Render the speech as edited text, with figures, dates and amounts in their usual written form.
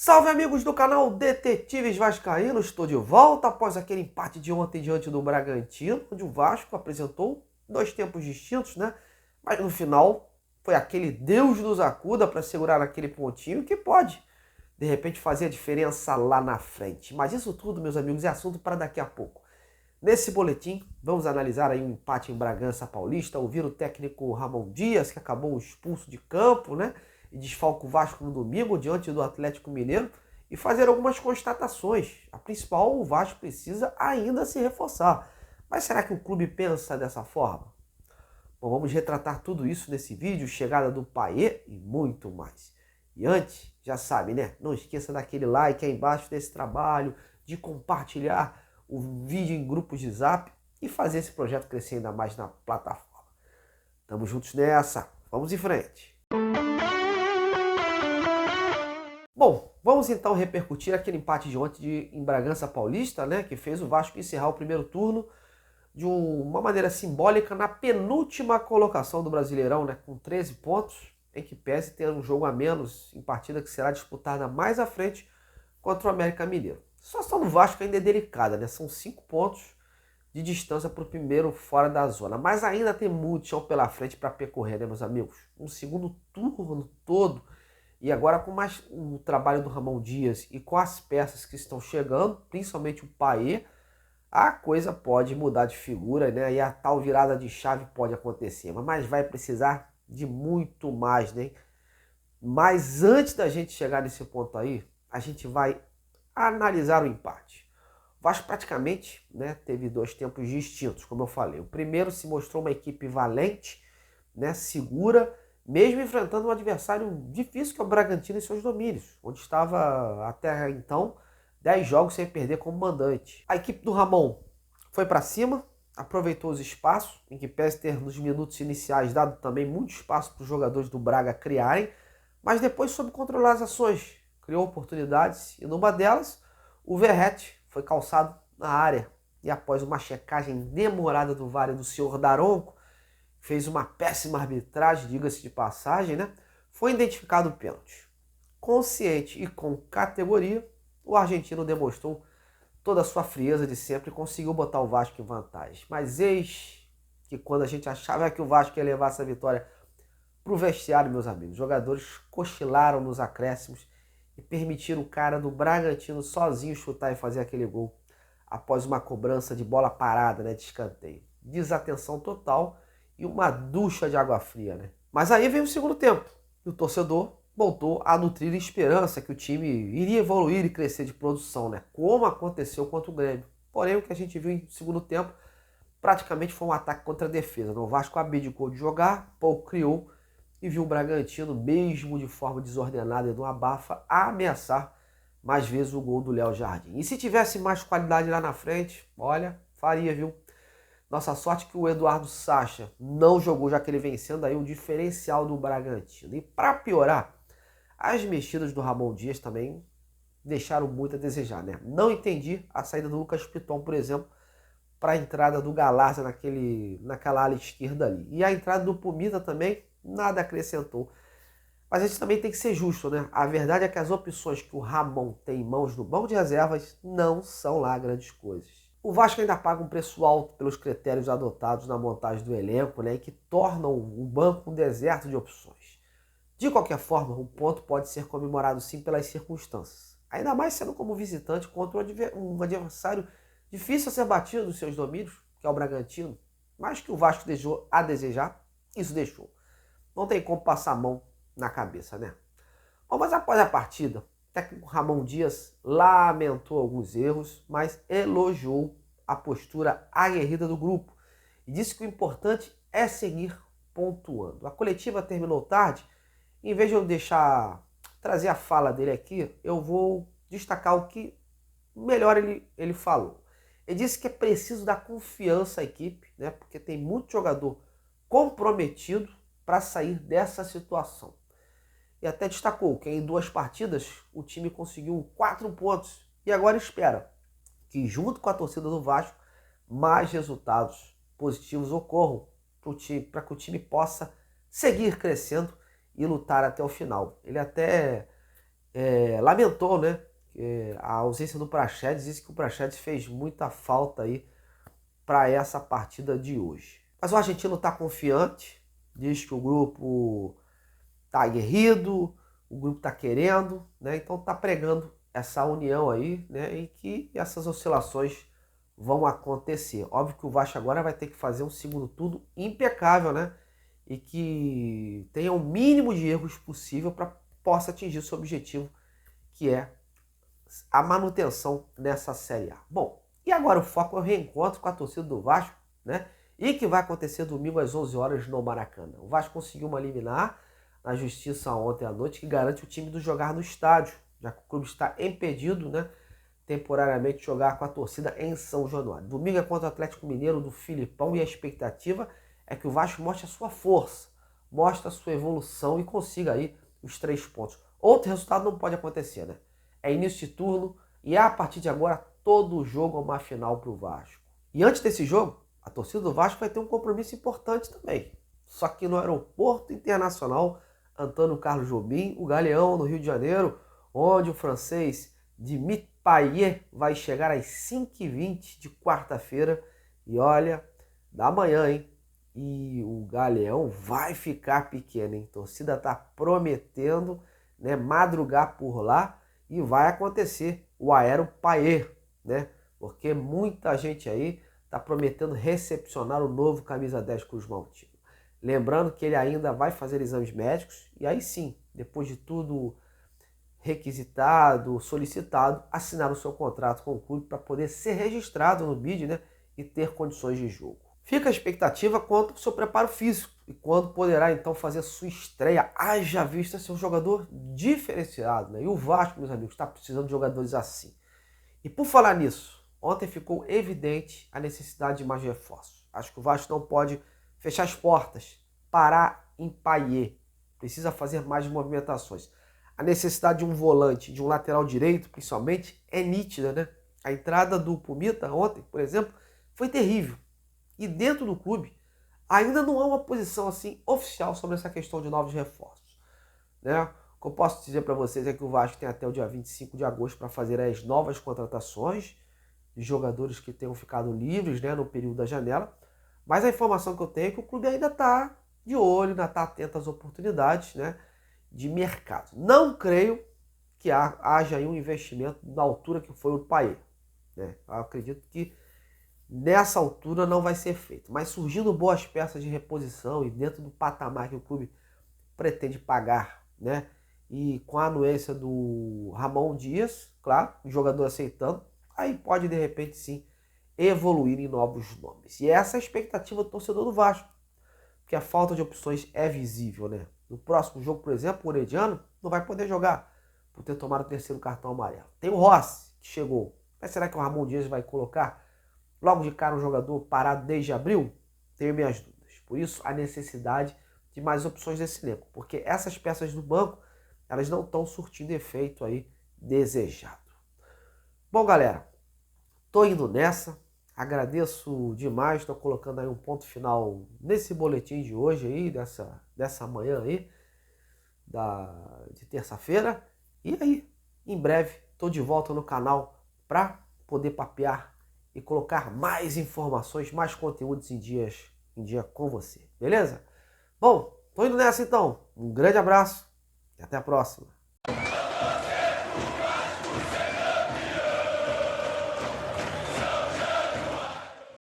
Salve amigos do canal Detetives Vascaínos, estou de volta após aquele empate de ontem diante do Bragantino, onde o Vasco apresentou dois tempos distintos, né? Mas no final foi aquele Deus nos acuda para segurar aquele pontinho que pode, de repente, fazer a diferença lá na frente. Mas isso tudo, meus amigos, é assunto para daqui a pouco. Nesse boletim, vamos analisar aí um empate em Bragança Paulista, ouvir o técnico Ramon Dias, que acabou expulso de campo, né? E desfalca o Vasco no domingo diante do Atlético Mineiro e fazer algumas constatações. A principal, o Vasco precisa ainda se reforçar. Mas será que o clube pensa dessa forma? Bom, vamos retratar tudo isso nesse vídeo, chegada do Payet e muito mais. E antes, já sabe, né? Não esqueça daquele like aí embaixo desse trabalho, de compartilhar o vídeo em grupos de zap e fazer esse projeto crescer ainda mais na plataforma. Tamo juntos nessa, vamos em frente. Bom, vamos então repercutir aquele empate de ontem em Bragança Paulista, né, que fez o Vasco encerrar o primeiro turno de uma maneira simbólica na penúltima colocação do Brasileirão, né, com 13 pontos, em que pese ter um jogo a menos em partida que será disputada mais à frente contra o América Mineiro. A situação do Vasco ainda é delicada, né, são 5 pontos de distância para o primeiro fora da zona, mas ainda tem muito chão pela frente para percorrer, né, meus amigos? Um segundo turno todo. E agora com mais o trabalho do Ramon Dias e com as peças que estão chegando, principalmente o Payet, a coisa pode mudar de figura, né? E a tal virada de chave pode acontecer. Mas vai precisar de muito mais, né? Mas antes da gente chegar nesse ponto aí, a gente vai analisar o empate. O Vasco praticamente, né, teve dois tempos distintos, como eu falei. O primeiro se mostrou uma equipe valente, né, segura, mesmo enfrentando um adversário difícil que é o Bragantino em seus domínios, onde estava até então 10 jogos sem perder como mandante. A equipe do Ramon foi para cima, aproveitou os espaços, em que pese ter nos minutos iniciais dado também muito espaço para os jogadores do Braga criarem, mas depois soube controlar as ações, criou oportunidades e numa delas o Verratti foi calçado na área e após uma checagem demorada do VAR do senhor Daronco, fez uma péssima arbitragem, diga-se de passagem, né? Foi identificado o pênalti. Consciente e com categoria, o argentino demonstrou toda a sua frieza de sempre e conseguiu botar o Vasco em vantagem. Mas eis que quando a gente achava que o Vasco ia levar essa vitória para o vestiário, meus amigos, os jogadores cochilaram nos acréscimos e permitiram o cara do Bragantino sozinho chutar e fazer aquele gol após uma cobrança de bola parada, né, de escanteio. Desatenção total e uma ducha de água fria, né? Mas aí veio o segundo tempo e o torcedor voltou a nutrir esperança que o time iria evoluir e crescer de produção, né? Como aconteceu contra o Grêmio. Porém, o que a gente viu em segundo tempo praticamente foi um ataque contra a defesa. O Vasco abdicou de jogar, pouco criou e viu o Bragantino, mesmo de forma desordenada e no abafa, a ameaçar mais vezes o gol do Léo Jardim. E se tivesse mais qualidade lá na frente, olha, faria, viu? Nossa sorte que o Eduardo Sacha não jogou, já que ele vencendo aí o diferencial do Bragantino. E para piorar, as mexidas do Ramon Dias também deixaram muito a desejar, né? Não entendi a saída do Lucas Piton, por exemplo, para a entrada do Galarza naquela ala esquerda ali. E a entrada do Pumita também nada acrescentou. Mas a gente também tem que ser justo, né? A verdade é que as opções que o Ramon tem em mãos no banco de reservas não são lá grandes coisas. O Vasco ainda paga um preço alto pelos critérios adotados na montagem do elenco, né, e que tornam o banco um deserto de opções. De qualquer forma, o ponto pode ser comemorado sim pelas circunstâncias. Ainda mais sendo como visitante contra um adversário difícil a ser batido nos seus domínios, que é o Bragantino. Mas que o Vasco deixou a desejar, isso deixou. Não tem como passar a mão na cabeça, né? Bom, mas após a partida, o técnico Ramon Dias lamentou alguns erros, mas elogiou a postura aguerrida do grupo e disse que o importante é seguir pontuando. A coletiva terminou tarde, em vez de eu trazer a fala dele aqui, eu vou destacar o que melhor ele falou. Ele disse que é preciso dar confiança à equipe, né, porque tem muito jogador comprometido para sair dessa situação. E até destacou que em 2 partidas o time conseguiu 4 pontos e agora espera que junto com a torcida do Vasco mais resultados positivos ocorram para que o time possa seguir crescendo e lutar até o final. Ele até lamentou, né, a ausência do Praxedes, disse que o Praxedes fez muita falta aí para essa partida de hoje. Mas o argentino está confiante, diz que o grupo está aguerrido, o grupo está querendo, né? Então está pregando essa união aí, né? E que essas oscilações vão acontecer. Óbvio que o Vasco agora vai ter que fazer um segundo turno impecável, né? E que tenha o mínimo de erros possível para possa atingir seu objetivo, que é a manutenção nessa Série A. Bom, e agora o foco é o reencontro com a torcida do Vasco, né? E que vai acontecer domingo às 11 horas no Maracanã. O Vasco conseguiu uma liminar na justiça ontem à noite que garante o time do jogar no estádio, já que o clube está impedido, né, temporariamente de jogar com a torcida em São Januário. Domingo é contra o Atlético Mineiro do Filipão e a expectativa é que o Vasco mostre a sua força, mostre a sua evolução e consiga aí os 3 pontos. Outro resultado não pode acontecer, né? É início de turno e a partir de agora todo jogo é uma final para o Vasco. E antes desse jogo, a torcida do Vasco vai ter um compromisso importante também. Só que no Aeroporto Internacional Antônio Carlos Jobim, o Galeão, no Rio de Janeiro, onde o francês Dimitri Payet vai chegar às 5h20 de quarta-feira. E olha, da manhã, hein? E o Galeão vai ficar pequeno, hein? A torcida tá prometendo, né, madrugar por lá e vai acontecer o Aero Payet, né? Porque muita gente aí tá prometendo recepcionar o novo camisa 10 Cruz Maltino. Lembrando que ele ainda vai fazer exames médicos e aí sim, depois de tudo requisitado, solicitado, assinar o seu contrato com o clube para poder ser registrado no BID, né, e ter condições de jogo. Fica a expectativa quanto ao seu preparo físico e quando poderá então fazer sua estreia, haja vista ser um jogador diferenciado, né? E o Vasco, meus amigos, está precisando de jogadores assim. E por falar nisso, ontem ficou evidente a necessidade de mais reforços. Acho que o Vasco não pode fechar as portas, parar em Payet. Precisa fazer mais movimentações. A necessidade de um volante, de um lateral direito, principalmente, é nítida, né? A entrada do Pumita ontem, por exemplo, foi terrível. E dentro do clube, ainda não há uma posição assim oficial sobre essa questão de novos reforços, né? O que eu posso dizer para vocês é que o Vasco tem até o dia 25 de agosto para fazer as novas contratações de jogadores que tenham ficado livres, né, no período da janela. Mas a informação que eu tenho é que o clube ainda está de olho, ainda está atento às oportunidades, né, de mercado. Não creio que haja aí um investimento da altura que foi o Payet, né? Eu acredito que nessa altura não vai ser feito. Mas surgindo boas peças de reposição e dentro do patamar que o clube pretende pagar, né? E com a anuência do Ramon Dias, claro, o jogador aceitando, aí pode de repente sim evoluir em novos nomes. E essa é a expectativa do torcedor do Vasco, porque a falta de opções é visível, né? No próximo jogo, por exemplo, o Orediano não vai poder jogar por ter tomado o 3º cartão amarelo. Tem o Rossi, que chegou. Mas será que o Ramon Dias vai colocar logo de cara um jogador parado desde abril? Tenho minhas dúvidas. Por isso, a necessidade de mais opções desse elenco, porque essas peças do banco, elas não estão surtindo efeito aí desejado. Bom, galera, tô indo nessa. Agradeço demais, estou colocando aí um ponto final nesse boletim de hoje aí, dessa manhã aí, de terça-feira. E aí, em breve, estou de volta no canal para poder papear e colocar mais informações, mais conteúdos em dia com você, beleza? Bom, tô indo nessa então. Um grande abraço e até a próxima.